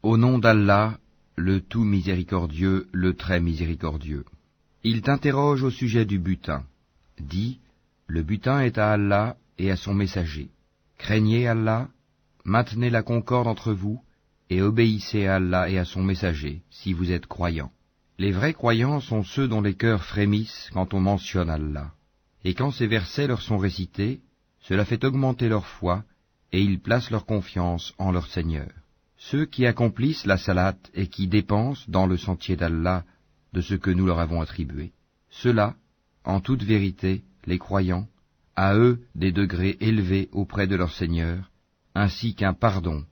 Au nom d'Allah, le tout miséricordieux, le très miséricordieux. Il t'interroge au sujet du butin. Dis, le butin est à Allah et à son messager. Craignez Allah, maintenez la concorde entre vous, et obéissez à Allah et à son messager, si vous êtes croyants. Les vrais croyants sont ceux dont les cœurs frémissent quand on mentionne Allah. Et quand ces versets leur sont récités, cela fait augmenter leur foi, et ils placent leur confiance en leur Seigneur. Ceux qui accomplissent la salate et qui dépensent dans le sentier d'Allah de ce que nous leur avons attribué. Ceux-là, en toute vérité, les croyants, à eux des degrés élevés auprès de leur Seigneur, ainsi qu'un pardon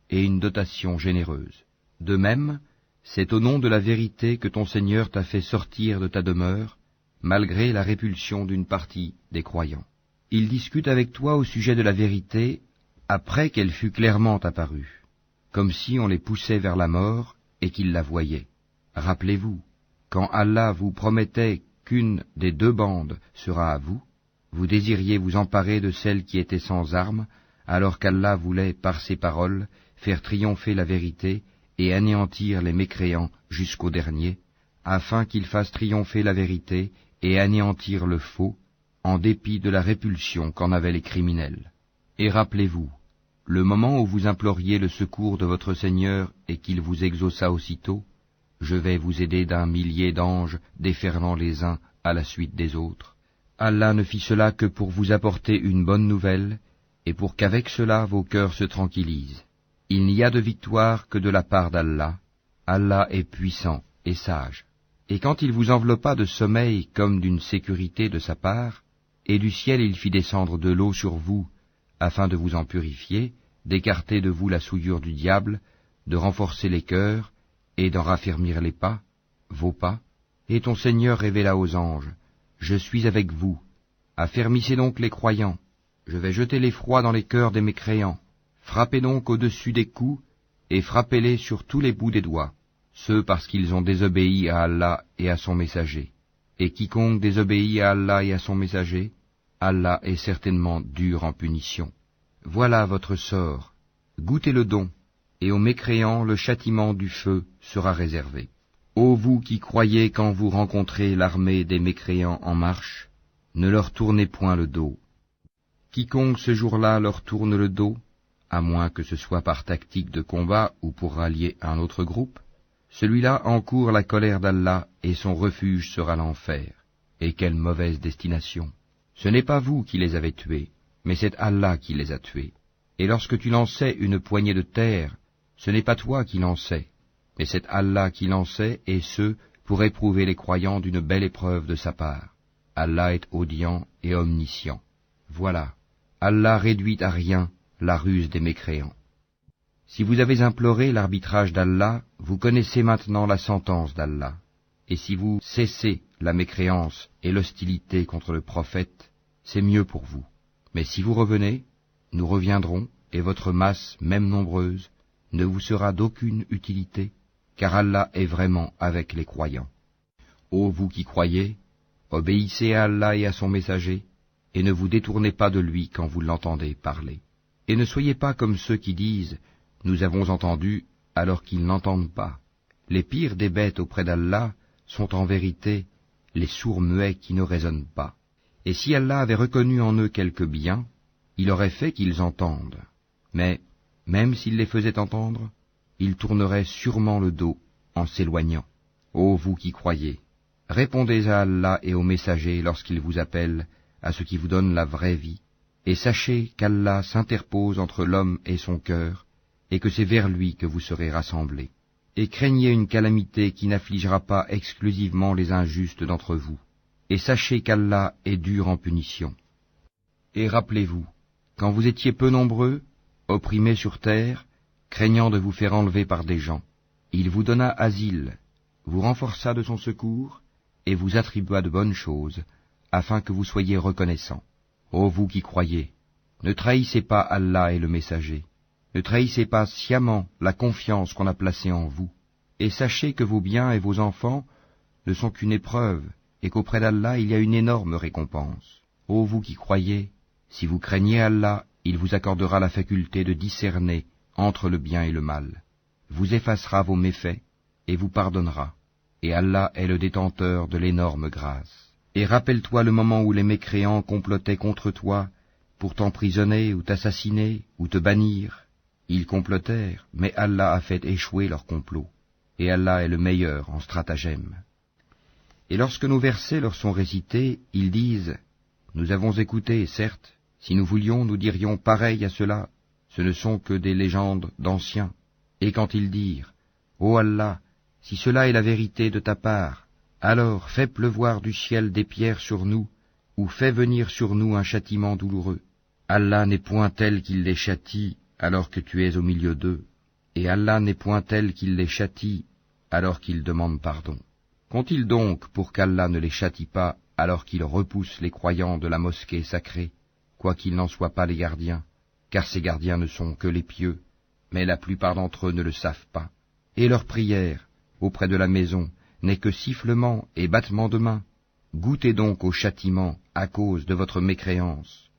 et une dotation généreuse. De même, c'est au nom de la vérité que ton Seigneur t'a fait sortir de ta demeure, malgré la répulsion d'une partie des croyants. Il discute avec toi au sujet de la vérité après qu'elle fût clairement apparue, comme si on les poussait vers la mort et qu'ils la voyaient. Rappelez-vous, quand Allah vous promettait qu'une des deux bandes sera à vous, vous désiriez vous emparer de celle qui était sans armes, alors qu'Allah voulait, par ses paroles, faire triompher la vérité et anéantir les mécréants jusqu'au dernier, afin qu'il fasse triompher la vérité et anéantir le faux, en dépit de la répulsion qu'en avaient les criminels. Et rappelez-vous, le moment où vous imploriez le secours de votre Seigneur et qu'il vous exauça aussitôt, je vais vous aider d'un millier d'anges déferlant les uns à la suite des autres. Allah ne fit cela que pour vous apporter une bonne nouvelle, et pour qu'avec cela vos cœurs se tranquillisent. Il n'y a de victoire que de la part d'Allah. Allah est puissant et sage. Et quand il vous enveloppa de sommeil comme d'une sécurité de sa part, et du ciel il fit descendre de l'eau sur vous, afin de vous en purifier, d'écarter de vous la souillure du diable, de renforcer les cœurs, et d'en raffermir les pas, vos pas, et ton Seigneur révéla aux anges, « Je suis avec vous, affermissez donc les croyants, je vais jeter l'effroi dans les cœurs des mécréants, frappez donc au-dessus des coups, et frappez-les sur tous les bouts des doigts, ceux parce qu'ils ont désobéi à Allah et à son messager. Et quiconque désobéit à Allah et à son messager, Allah est certainement dur en punition. Voilà votre sort, goûtez le don, et aux mécréants le châtiment du feu sera réservé. Ô vous qui croyez quand vous rencontrez l'armée des mécréants en marche, ne leur tournez point le dos. Quiconque ce jour-là leur tourne le dos, à moins que ce soit par tactique de combat ou pour rallier un autre groupe, celui-là encourt la colère d'Allah et son refuge sera l'enfer. Et quelle mauvaise destination! Ce n'est pas vous qui les avez tués, mais c'est Allah qui les a tués. Et lorsque tu lançais une poignée de terre, ce n'est pas toi qui lançais, mais c'est Allah qui lançait, et ce, pour éprouver les croyants d'une belle épreuve de sa part. Allah est audient et omniscient. Voilà, Allah réduit à rien la ruse des mécréants. Si vous avez imploré l'arbitrage d'Allah, vous connaissez maintenant la sentence d'Allah. Et si vous cessez la mécréance et l'hostilité contre le prophète, c'est mieux pour vous. Mais si vous revenez, nous reviendrons, et votre masse, même nombreuse, ne vous sera d'aucune utilité, car Allah est vraiment avec les croyants. Ô vous qui croyez, obéissez à Allah et à son messager, et ne vous détournez pas de lui quand vous l'entendez parler. Et ne soyez pas comme ceux qui disent « Nous avons entendu » alors qu'ils n'entendent pas. Les pires des bêtes auprès d'Allah sont en vérité les sourds muets qui ne raisonnent pas. Et si Allah avait reconnu en eux quelque bien, il aurait fait qu'ils entendent. Mais, même s'il les faisait entendre, ils tourneraient sûrement le dos en s'éloignant. Ô vous qui croyez, répondez à Allah et aux messagers lorsqu'ils vous appellent à ce qui vous donne la vraie vie, et sachez qu'Allah s'interpose entre l'homme et son cœur, et que c'est vers lui que vous serez rassemblés. Et craignez une calamité qui n'affligera pas exclusivement les injustes d'entre vous, et sachez qu'Allah est dur en punition. Et rappelez-vous, quand vous étiez peu nombreux, opprimés sur terre, craignant de vous faire enlever par des gens, il vous donna asile, vous renforça de son secours, et vous attribua de bonnes choses, afin que vous soyez reconnaissants. Ô vous qui croyez, ne trahissez pas Allah et le messager, ne trahissez pas sciemment la confiance qu'on a placée en vous, et sachez que vos biens et vos enfants ne sont qu'une épreuve, et qu'auprès d'Allah il y a une énorme récompense. Ô vous qui croyez, si vous craignez Allah, il vous accordera la faculté de discerner entre le bien et le mal. vous effacera vos méfaits et vous pardonnera. Et Allah est le détenteur de l'énorme grâce. Et rappelle-toi le moment où les mécréants complotaient contre toi pour t'emprisonner ou t'assassiner ou te bannir. Ils complotèrent, mais Allah a fait échouer leur complot. Et Allah est le meilleur en stratagème. Et lorsque nos versets leur sont récités, ils disent « Nous avons écouté, certes, si nous voulions, nous dirions pareil à cela, ce ne sont que des légendes d'anciens. » Et quand ils dirent « Ô Allah, si cela est la vérité de ta part, alors fais pleuvoir du ciel des pierres sur nous, ou fais venir sur nous un châtiment douloureux. Allah n'est point tel qu'il les châtie alors que tu es au milieu d'eux, et Allah n'est point tel qu'il les châtie alors qu'ils demandent pardon. Qu'ont-ils donc pour qu'Allah ne les châtie pas alors qu'ils repoussent les croyants de la mosquée sacrée, quoiqu'ils n'en soient pas les gardiens, car ces gardiens ne sont que les pieux, mais la plupart d'entre eux ne le savent pas. Et leur prière, auprès de la maison, n'est que sifflement et battement de main. Goûtez donc au châtiment à cause de votre mécréance.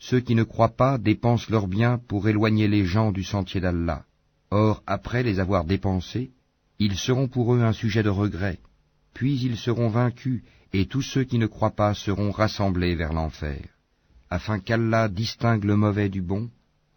Ceux qui ne croient pas dépensent leurs biens pour éloigner les gens du sentier d'Allah. Or, après les avoir dépensés, ils seront pour eux un sujet de regret. Puis ils seront vaincus, et tous ceux qui ne croient pas seront rassemblés vers l'enfer. Afin qu'Allah distingue le mauvais du bon,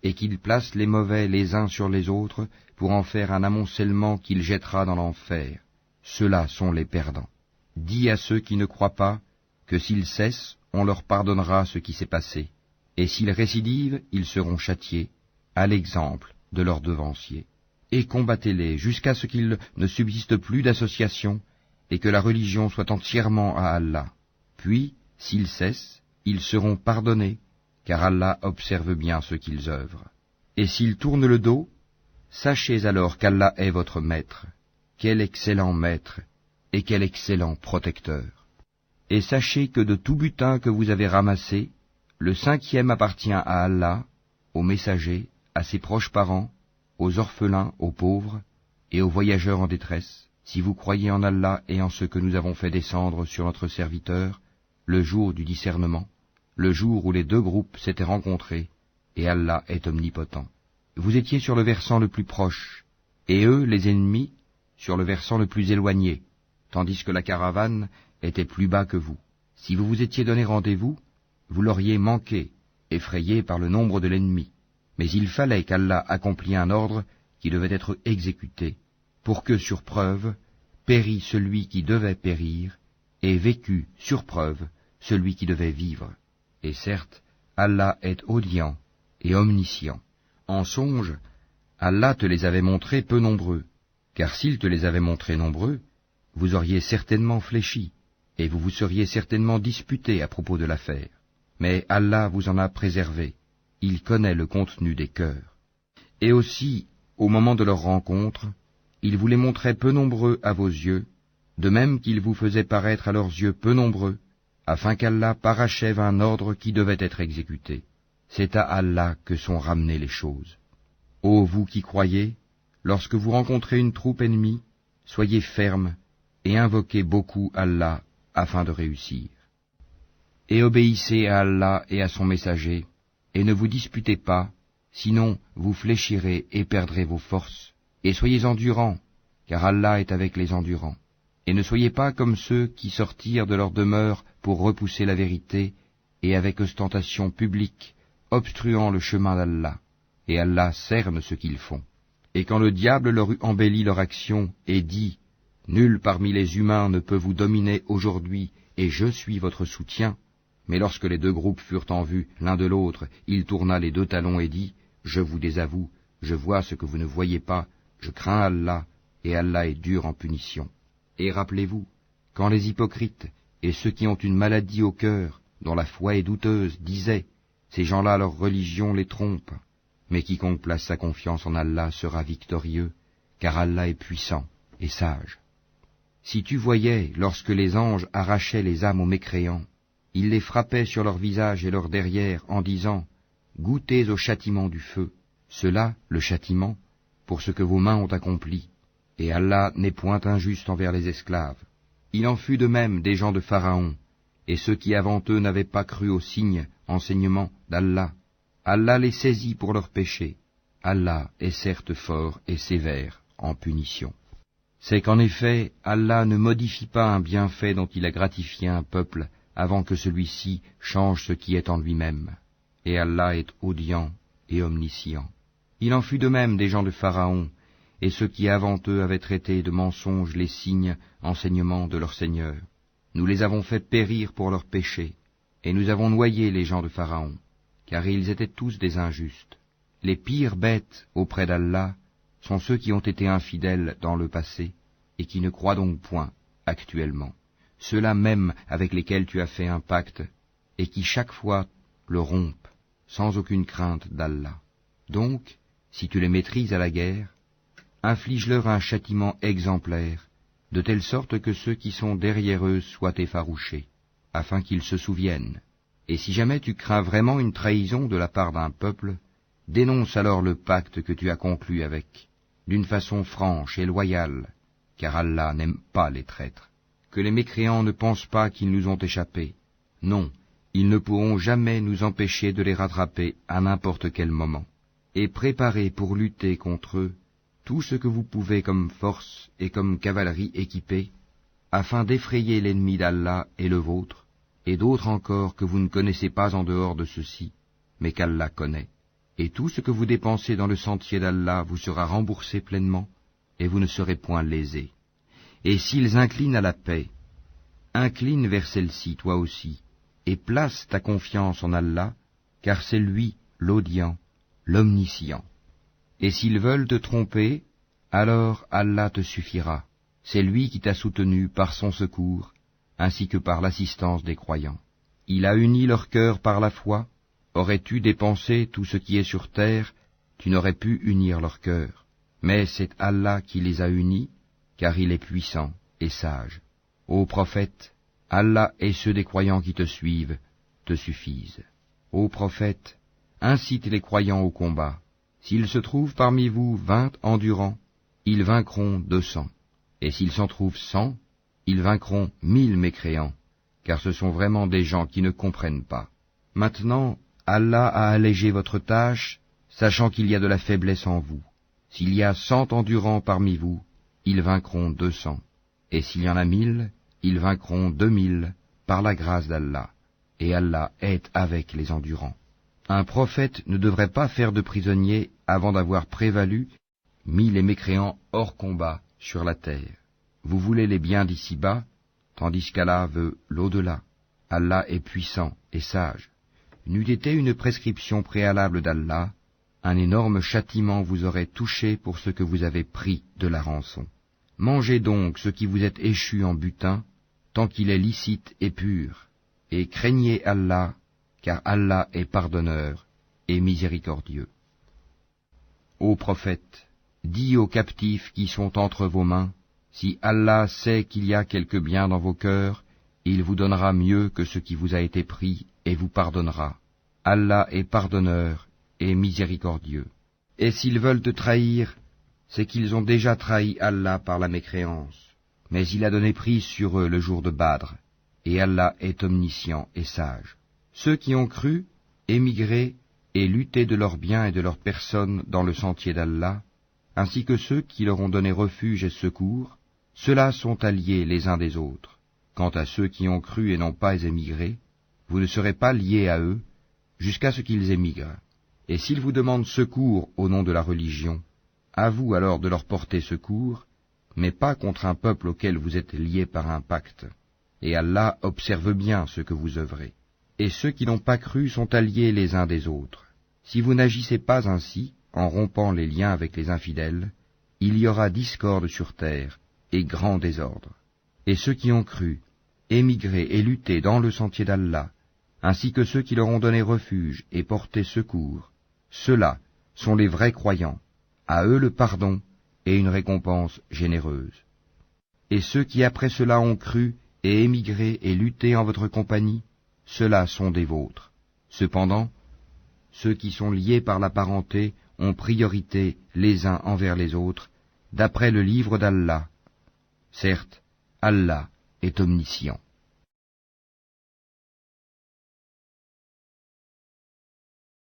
et qu'il place les mauvais les uns sur les autres, pour en faire un amoncellement qu'il jettera dans l'enfer. Ceux-là sont les perdants. Dis à ceux qui ne croient pas, que s'ils cessent, on leur pardonnera ce qui s'est passé, et s'ils récidivent, ils seront châtiés, à l'exemple de leurs devanciers. Et combattez-les jusqu'à ce qu'il ne subsiste plus d'association, et que la religion soit entièrement à Allah. Puis, s'ils cessent, ils seront pardonnés, car Allah observe bien ce qu'ils œuvrent. Et s'ils tournent le dos, sachez alors qu'Allah est votre maître. Quel excellent maître, et quel excellent protecteur. Et sachez que de tout butin que vous avez ramassé, le 5e appartient à Allah, aux messagers, à ses proches parents, aux orphelins, aux pauvres, et aux voyageurs en détresse, si vous croyez en Allah et en ce que nous avons fait descendre sur notre serviteur, le jour du discernement, le jour où les deux groupes s'étaient rencontrés, et Allah est omnipotent. Vous étiez sur le versant le plus proche, et eux, les ennemis, sur le versant le plus éloigné, tandis que la caravane était plus bas que vous. Si vous vous étiez donné rendez-vous, vous l'auriez manqué, effrayé par le nombre de l'ennemi. Mais il fallait qu'Allah accomplît un ordre qui devait être exécuté, pour que, sur preuve, pérît celui qui devait périr, et vécut, sur preuve, celui qui devait vivre. Et certes, Allah est audient et omniscient. En songe, Allah te les avait montrés peu nombreux, car s'il te les avait montrés nombreux, vous auriez certainement fléchi, et vous vous seriez certainement disputé à propos de l'affaire. Mais Allah vous en a préservé, il connaît le contenu des cœurs. Et aussi, au moment de leur rencontre, il vous les montrait peu nombreux à vos yeux, de même qu'il vous faisait paraître à leurs yeux peu nombreux, afin qu'Allah parachève un ordre qui devait être exécuté. C'est à Allah que sont ramenées les choses. Ô vous qui croyez, lorsque vous rencontrez une troupe ennemie, soyez fermes et invoquez beaucoup Allah afin de réussir. Et obéissez à Allah et à son messager, et ne vous disputez pas, sinon vous fléchirez et perdrez vos forces. Et soyez endurants, car Allah est avec les endurants. Et ne soyez pas comme ceux qui sortirent de leur demeure pour repousser la vérité, et avec ostentation publique, obstruant le chemin d'Allah. Et Allah cerne ce qu'ils font. Et quand le diable leur eut embelli leur action, et dit « Nul parmi les humains ne peut vous dominer aujourd'hui, et je suis votre soutien », mais lorsque les deux groupes furent en vue l'un de l'autre, il tourna les deux talons et dit « Je vous désavoue, je vois ce que vous ne voyez pas, je crains Allah, et Allah est dur en punition. » Et rappelez-vous, quand les hypocrites et ceux qui ont une maladie au cœur, dont la foi est douteuse, disaient « Ces gens-là, leur religion les trompe. » Mais quiconque place sa confiance en Allah sera victorieux, car Allah est puissant et sage. Si tu voyais, lorsque les anges arrachaient les âmes aux mécréants, ils les frappaient sur leur visage et leur derrière en disant « Goûtez au châtiment du feu. » Cela, le châtiment, pour ce que vos mains ont accompli. Et Allah n'est point injuste envers les esclaves. Il en fut de même des gens de Pharaon, et ceux qui avant eux n'avaient pas cru aux signes, enseignements d'Allah. Allah les saisit pour leurs péchés. Allah est certes fort et sévère. en punition. C'est qu'en effet, Allah ne modifie pas un bienfait dont il a gratifié un peuple avant que celui-ci change ce qui est en lui-même. Et Allah est audient et omniscient. Il en fut de même des gens de Pharaon, et ceux qui avant eux avaient traité de mensonges les signes, enseignements de leur Seigneur. Nous les avons fait périr pour leurs péchés, et nous avons noyé les gens de Pharaon, car ils étaient tous des injustes. Les pires bêtes auprès d'Allah sont ceux qui ont été infidèles dans le passé, et qui ne croient donc point actuellement. Ceux-là même avec lesquels tu as fait un pacte, et qui chaque fois le rompent, sans aucune crainte d'Allah. Donc, si tu les maîtrises à la guerre, inflige-leur un châtiment exemplaire, de telle sorte que ceux qui sont derrière eux soient effarouchés, afin qu'ils se souviennent. Et si jamais tu crains vraiment une trahison de la part d'un peuple, dénonce alors le pacte que tu as conclu avec, d'une façon franche et loyale, car Allah n'aime pas les traîtres. Que les mécréants ne pensent pas qu'ils nous ont échappé. Non, ils ne pourront jamais nous empêcher de les rattraper à n'importe quel moment. Et préparez pour lutter contre eux tout ce que vous pouvez comme force et comme cavalerie équipée, afin d'effrayer l'ennemi d'Allah et le vôtre, et d'autres encore que vous ne connaissez pas en dehors de ceux-ci, mais qu'Allah connaît. Et tout ce que vous dépensez dans le sentier d'Allah vous sera remboursé pleinement, et vous ne serez point lésés. Et s'ils inclinent à la paix, incline vers celle-ci toi aussi, et place ta confiance en Allah, car c'est lui l'audient, l'omniscient. Et s'ils veulent te tromper, alors Allah te suffira. C'est lui qui t'a soutenu par son secours, ainsi que par l'assistance des croyants. Il a uni leur cœur par la foi. Aurais-tu dépensé tout ce qui est sur terre, tu n'aurais pu unir leur cœur. Mais c'est Allah qui les a unis, car il est puissant et sage. Ô prophète, Allah et ceux des croyants qui te suivent te suffisent. Ô prophète, incite les croyants au combat. S'il se trouve parmi vous 20 endurants, ils vaincront 200. Et s'il s'en trouve 100, ils vaincront 1000 mécréants, car ce sont vraiment des gens qui ne comprennent pas. Maintenant, Allah a allégé votre tâche, sachant qu'il y a de la faiblesse en vous. S'il y a 100 endurants parmi vous, ils vaincront 200. Et s'il y en a 1000, ils vaincront 2000, par la grâce d'Allah. Et Allah est avec les endurants. Un prophète ne devrait pas faire de prisonniers avant d'avoir prévalu, mis les mécréants hors combat sur la terre. Vous voulez les biens d'ici-bas, tandis qu'Allah veut l'au-delà. Allah est puissant et sage. N'eût été une prescription préalable d'Allah, un énorme châtiment vous aurait touché pour ce que vous avez pris de la rançon. Mangez donc ce qui vous est échu en butin, tant qu'il est licite et pur, et craignez Allah, car Allah est pardonneur et miséricordieux. Ô prophète, dis aux captifs qui sont entre vos mains, si Allah sait qu'il y a quelque bien dans vos cœurs, il vous donnera mieux que ce qui vous a été pris et vous pardonnera. Allah est pardonneur et miséricordieux. Et s'ils veulent te trahir, c'est qu'ils ont déjà trahi Allah par la mécréance. Mais il a donné prise sur eux le jour de Badr, et Allah est omniscient et sage. Ceux qui ont cru, émigré et lutté de leurs biens et de leurs personnes dans le sentier d'Allah, ainsi que ceux qui leur ont donné refuge et secours, ceux-là sont alliés les uns des autres. Quant à ceux qui ont cru et n'ont pas émigré, vous ne serez pas liés à eux jusqu'à ce qu'ils émigrent. Et s'ils vous demandent secours au nom de la religion, à vous alors de leur porter secours, mais pas contre un peuple auquel vous êtes liés par un pacte. Et Allah observe bien ce que vous œuvrez. Et ceux qui n'ont pas cru sont alliés les uns des autres. Si vous n'agissez pas ainsi, en rompant les liens avec les infidèles, il y aura discorde sur terre et grand désordre. Et ceux qui ont cru, émigré et lutté dans le sentier d'Allah, ainsi que ceux qui leur ont donné refuge et porté secours, ceux-là sont les vrais croyants, à eux le pardon et une récompense généreuse. Et ceux qui après cela ont cru et émigré et lutté en votre compagnie, ceux-là sont des vôtres. Cependant, ceux qui sont liés par la parenté ont priorité les uns envers les autres, d'après le livre d'Allah. Certes, Allah est omniscient.